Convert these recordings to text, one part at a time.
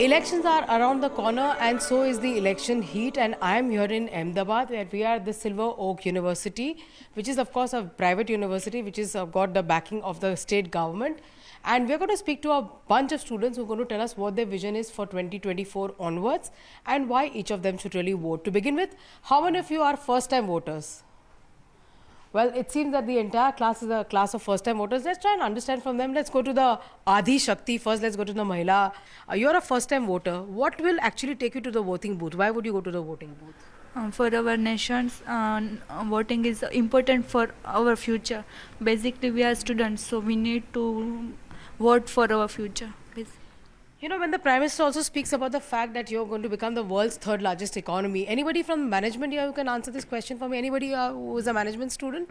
Elections are around the corner, and so is the election heat. And I am here in Ahmedabad, where we are at the Silver Oak University, which is, of course, a private university which is got the backing of the state government. And we're going to speak to a bunch of students who are going to tell us what their vision is for 2024 onwards and why each of them should really vote. To begin with, how many of you are first-time voters? Well, it seems that the entire class is a class of first-time voters. Let's try and understand from them. Let's go to the Adi Shakti first. Let's go to the Mahila. You're a first-time voter. What will actually take you to the voting booth? Why would you go to the voting booth? For our nations, voting is important for our future. Basically, we are students, so we need to vote for our future. You know, when the Prime Minister also speaks about the fact that you're going to become the world's third largest economy, anybody from management here who can answer this question for me? Anybody who is a management student?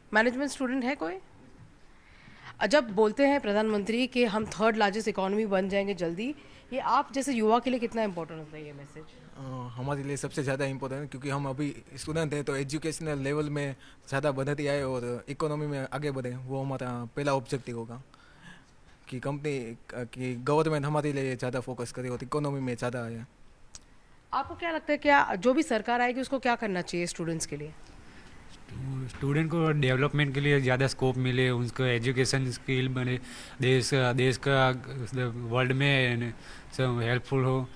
Management student है कोई? जब बोलते हैं प्रधानमंत्री कि हम third largest economy बन जाएंगे जल्दी, ये आप जैसे युवा के लिए कितना इंपॉर्टेंट होता है ये मैसेज? हमारे लिए सबसे ज़्यादा इम्पोर्टेंट है क्योंकि हम अभी स्टूडेंट हैं, तो एजुकेशनल लेवल में ज़्यादा बढ़ती आए और इकोनॉमी में आगे बढ़े, वो हमारा पहला ऑब्जेक्टिव होगा कि कंपनी की गवर्नमेंट हमारे लिए ज़्यादा फोकस करे और इकोनॉमी में ज़्यादा आए। आपको क्या लगता है, क्या जो भी सरकार आएगी उसको क्या करना चाहिए स्टूडेंट्स के लिए? स्टूडेंट को डेवलपमेंट के लिए ज़्यादा स्कोप मिले, उसको एजुकेशन स्किल बने, देश का वर्ल्ड में सब हेल्पफुल हो,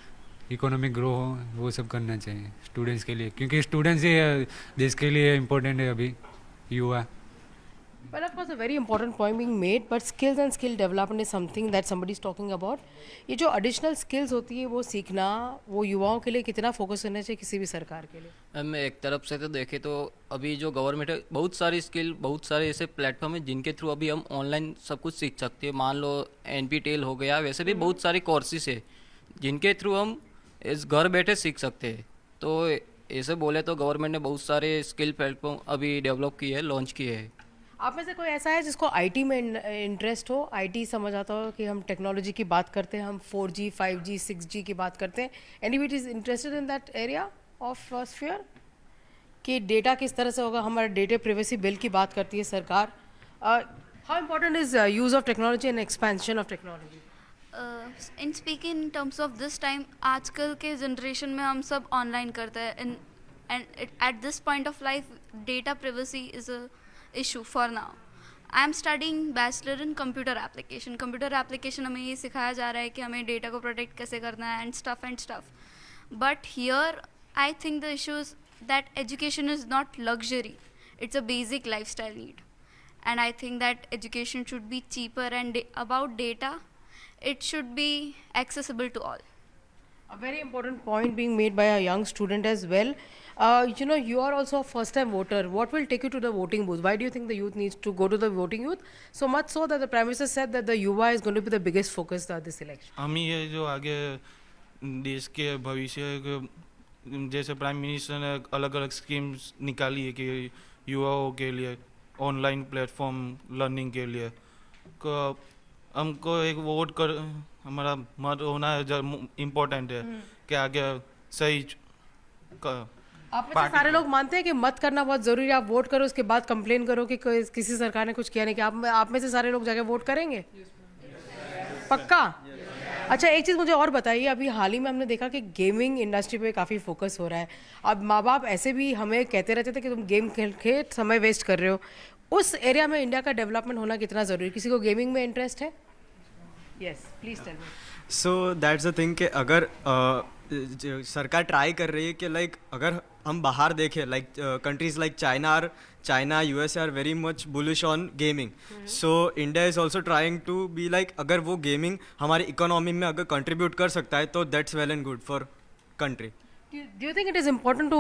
इकोनॉमिक ग्रो हो, वो सब करना चाहिए स्टूडेंट्स के लिए, क्योंकि स्टूडेंट्स ही देश के लिए इम्पोर्टेंट है अभी युवा। Well, of course, a very important point being made, but skills and skill development is something that somebody is talking about. ये जो additional skills होती है वो सीखना, वो युवाओं के लिए कितना फोकस करना चाहिए किसी भी सरकार के लिए? हम एक तरफ से तो देखें तो अभी जो गवर्नमेंट है, बहुत सारी स्किल, बहुत सारे ऐसे प्लेटफॉर्म हैं जिनके थ्रू अभी हम ऑनलाइन सब कुछ सीख सकते हैं। मान लो NPTEL हो गया, वैसे भी बहुत सारे कोर्सेज है जिनके थ्रू हम इस घर बैठे सीख सकते हैं। तो ऐसे बोले तो गवर्नमेंट ने बहुत सारे स्किल प्लेटफॉर्म अभी डेवलप किए हैं, लॉन्च किए हैं। आप में से कोई ऐसा है जिसको आईटी में इंटरेस्ट हो, आईटी समझ आता हो कि हम टेक्नोलॉजी की बात करते हैं, हम 4G, 5G, 6G की बात करते हैं, anybody is interested in that area of sphere कि डेटा किस तरह से होगा? हमारा डेटा प्रिवेसी बिल की बात करती है सरकार। How important is use of technology and expansion of technology? In speaking in terms of this time, आजकल के जनरेशन में हम सब ऑनलाइन करते हैं and at this point of life data privacy is a issue for now. I am studying bachelor in computer application. Computer application हमें ये सिखाया जा रहा है कि हमें डेटा को प्रोटेक्ट कैसे करना है and stuff. But here I think the issue is that education is not luxury. It's a basic lifestyle need. And I think that education should be cheaper, and about data, it should be accessible to all. A very important point being made by a young student as well. You know, you are also a first-time voter. What will take you to the voting booth? Why do you think the youth needs to go to the voting booth? So much so that the Prime Minister said that the युवा is going to be the biggest focus of this election. हम ही है जो आगे देश के भविष्य, जैसे prime minister ने अलग अलग स्कीम्स निकाली है कि युवाओं के लिए ऑनलाइन प्लेटफॉर्म लर्निंग के लिए, हमको एक वोट कर हमारा मत होना इम्पोर्टेंट है कि आगे सही आप में से सारे लोग मानते हैं कि मत करना बहुत जरूरी है, आप वोट करो उसके बाद कंप्लेन करो कि किसी सरकार ने कुछ किया नहीं, कि आप में से सारे लोग जाके वोट करेंगे? पक्का? अच्छा, एक चीज़ मुझे और बताइए, अभी हाल ही में हमने देखा कि गेमिंग इंडस्ट्री पे काफ़ी फोकस हो रहा है। अब माँ बाप ऐसे भी हमें कहते रहते थे कि तुम गेम खेल के समय वेस्ट कर रहे हो। उस एरिया में इंडिया का डेवलपमेंट होना कितना ज़रूरी है? किसी को गेमिंग में इंटरेस्ट है? Yes, please tell me. So that's the thing कि अगर सरकार ट्राई कर रही है कि लाइक अगर हम बाहर देखें, like countries like China USA are very much bullish on gaming, so India is also trying to be like, अगर वो गेमिंग हमारी इकोनॉमी में अगर कंट्रीब्यूट कर सकता है तो that's well and good for country. Do you think it is important to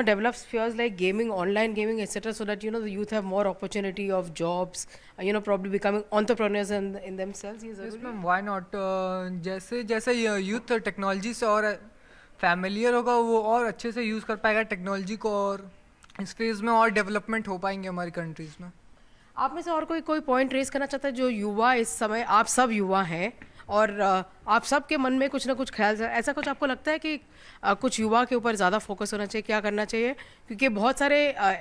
develop spheres like gaming, online gaming, etc., so that the youth have more opportunity of jobs, probably becoming entrepreneurs in themselves? Yes, ma'am. Why not? जैसे जैसे youth technology से और familiar होगा, वो और अच्छे से use कर पाएगा टेक्नोलॉजी को, और इस फेज़ में और डेवलपमेंट हो पाएंगे हमारी कंट्रीज़ में। आप में से और कोई पॉइंट रेस करना चाहता है? जो युवा इस समय, आप सब युवा हैं और आप सब के मन में कुछ ना कुछ ख्याल, ऐसा कुछ आपको लगता है कि कुछ युवा के ऊपर ज़्यादा फोकस होना चाहिए, क्या करना चाहिए? क्योंकि बहुत सारे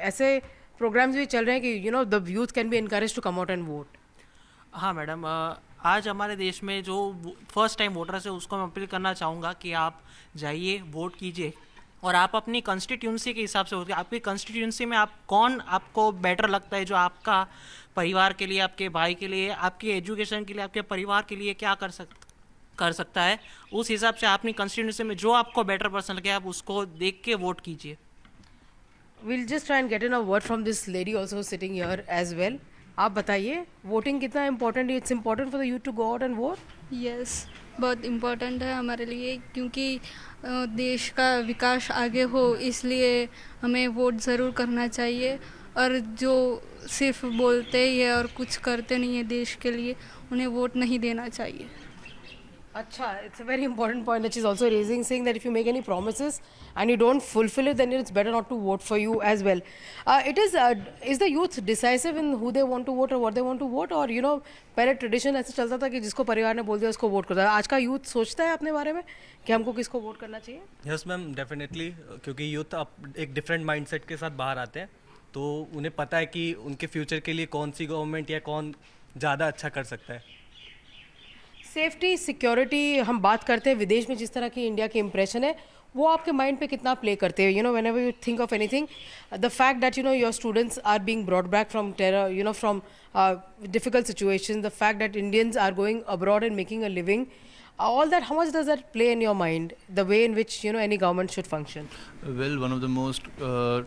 ऐसे प्रोग्राम्स भी चल रहे हैं कि the youth can be encourage to come out and vote. हाँ मैडम, आज हमारे देश में जो फर्स्ट टाइम वोटर्स है उसको मैं अपील करना चाहूँगा कि आप जाइए, वोट कीजिए और आप अपनी कंस्टिट्यूंसी के हिसाब से होते आपकी कंस्टिट्यूंसी में आप कौन आपको बेटर लगता है, जो आपका परिवार के लिए, आपके भाई के लिए, आपकी एजुकेशन के लिए, आपके परिवार के लिए क्या कर सकता है, उस हिसाब से अपनी कंस्टिट्यूंसी में जो आपको बेटर पर्सन लगे आप उसको देख के वोट कीजिए. We'll just try and get in a word from this lady also sitting here as well. आप बताइए वोटिंग कितना इम्पोर्टेंट है? It's important for the youth to go out and vote. Yes, बहुत इम्पोर्टेंट है हमारे लिए, क्योंकि देश का विकास आगे हो इसलिए हमें वोट ज़रूर करना चाहिए. और जो सिर्फ बोलते ही है और कुछ करते नहीं है देश के लिए, उन्हें वोट नहीं देना चाहिए. Acha, it's a very important point that she's also raising, saying that if you make any promises and you don't fulfill it, then it's better not to vote for you as well. Is the youth decisive in who they want to vote or what they want to vote, or पहले tradition ऐसे चलता था कि जिसको परिवार ने बोल दिया उसको वोट करता है. आज का यूथ सोचता है अपने बारे में कि हमको किसको वोट करना चाहिए? यस मैम, डेफिनेटली, क्योंकि यूथ अब एक डिफरेंट माइंडसेट के साथ बाहर आते हैं, तो उन्हें पता है कि उनके फ्यूचर के लिए कौन सी गवर्नमेंट या कौन ज़्यादा अच्छा कर सकता है. सेफ्टी सिक्योरिटी हम बात करते हैं, विदेश में जिस तरह की इंडिया की इंप्रेशन है वो आपके माइंड पे कितना प्ले करते हैं? whenever you think of anything, the fact that your students are being brought back from terror, from difficult situations, the fact that Indians are going abroad and making a living, all that, how much does that play in your mind, the way in which any government should function? Well, one of the most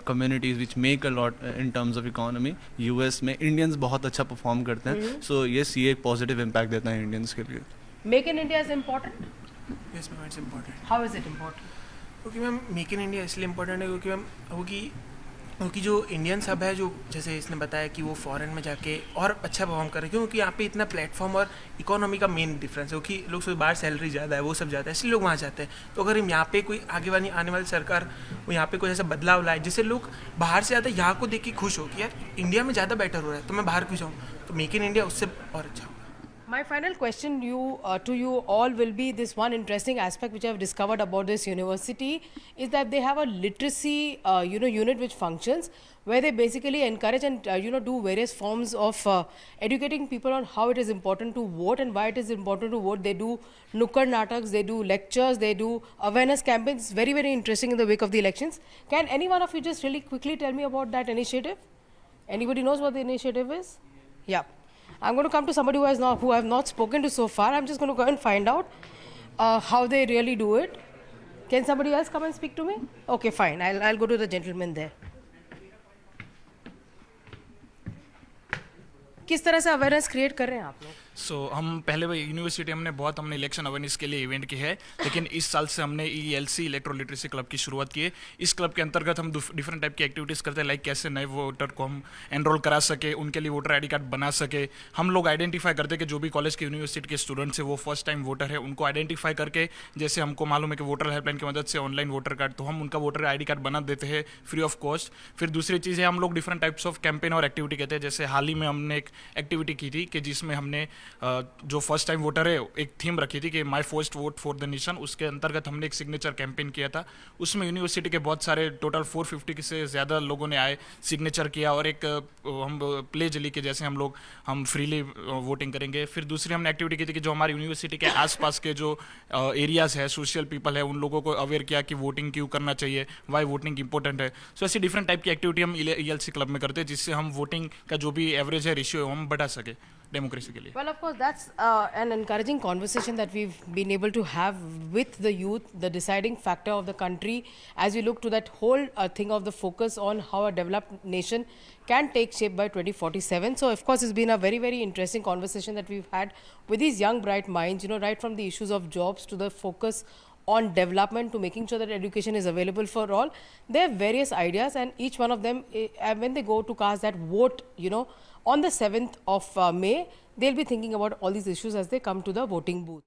communities which make a lot in terms of economy, US में Indians बहुत अच्छा perform करते हैं, so yes, ये एक positive impact देता है Indians के लिए. Make in India is important? Yes ma'am, it's important. How is it important? क्योंकि मैम मेक इन इंडिया इसलिए इम्पोर्टेंट है क्योंकि मैम क्योंकि जो इंडियन सब है, जो जैसे इसने बताया कि वो फॉरेन में जाके और अच्छा परफॉर्म कर रहे हैं, क्योंकि यहाँ पे इतना प्लेटफॉर्म और इकोनॉमी का मेन डिफरेंस है, क्योंकि लोग सोचते बाहर सैलरी ज़्यादा है, वो सब ज़्यादा है, इसलिए लोग वहाँ जाते हैं. तो अगर हम यहाँ पे कोई आने वाली सरकार वो यहाँ पे कोई ऐसा बदलाव लाए जिससे लोग बाहर से ज़्यादा यहाँ को देख के खुश हो कि यार इंडिया में ज़्यादा बेटर हो रहा है, तो मैं बाहर क्यों जाऊँ, तो मेक इन इंडिया उससे और अच्छा होगा. My final question to you all will be this one interesting aspect which I have discovered about this university is that they have a literacy unit which functions, where they basically encourage and do various forms of educating people on how it is important to vote and why it is important to vote. They do nukkad nataks, they do lectures, they do awareness campaigns. Very, very interesting in the wake of the elections. Can any one of you just really quickly tell me about that initiative? Anybody knows what the initiative is? Yeah. I'm going to come to somebody who I have not spoken to so far. I'm just going to go and find out how they really do it. Can somebody else come and speak to me? Okay, fine. I'll go to the gentleman there. किस तरह से awareness create कर रहे हैं आप लोग? हम पहले यूनिवर्सिटी हमने इलेक्शन अवेयरनेस के लिए इवेंट की है, लेकिन इस साल से हमने ELC इलेक्ट्रो लिटरेसी क्लब की शुरुआत की है. इस क्लब के अंतर्गत हम डिफरेंट टाइप की एक्टिविटीज़ करते हैं, लाइक कैसे नए वोटर को हम एनरोल करा सके, उनके लिए वोटर ID कार्ड बना सके. हम लोग आइडेंटिफाई करते हैं कि जो भी कॉलेज के यूनिवर्सिटी के स्टूडेंट्स हैं वो फर्स्ट टाइम वोटर है, उनको आइडेंटिफाई करके, जैसे हमको मालूम है कि वोटर हेल्पलाइन की मदद से ऑनलाइन वोटर कार्ड, तो हम उनका वोटर ID कार्ड बना देते हैं फ्री ऑफ कॉस्ट. फिर दूसरी चीज़ है, हम लोग डिफरेंट टाइप्स ऑफ कैंपेन और एक्टिविटी कहते हैं. जैसे हाल ही में हमने एक एक्टिविटी की थी कि जिसमें हमने जो फर्स्ट टाइम वोटर है एक थीम रखी थी कि my first vote for the nation. उसके अंतर्गत हमने एक सिग्नेचर कैंपेन किया था. उसमें यूनिवर्सिटी के बहुत सारे टोटल 450 से ज़्यादा लोगों ने आए, सिग्नेचर किया और एक हम प्लेज ली कि जैसे हम फ्रीली वोटिंग करेंगे. फिर दूसरी हमने एक्टिविटी की थी कि जो हमारी यूनिवर्सिटी के आसपास के जो एरियाज़ है, सोशल पीपल है, उन लोगों को अवेयर किया कि वोटिंग क्यों करना चाहिए, वाई वोटिंग इंपॉर्टेंट है. सो ऐसी डिफरेंट टाइप की एक्टिविटी हम ELC क्लब में करते हैं, जिससे हम वोटिंग का जो भी एवरेज है, रेशियो है, हम बढ़ा सके डेमोक्रेसी के लिए. Well, of course, that's an encouraging conversation that we've been able to have with the youth, the deciding factor of the country, as we look to that whole thing of the focus on how a developed nation can take shape by 2047. So, of course, it's been a very, very interesting conversation that we've had with these young, bright minds, right from the issues of jobs to the focus on development to making sure that education is available for all. There are various ideas, and each one of them, when they go to cast that vote, on the 7th of May, they'll be thinking about all these issues as they come to the voting booth.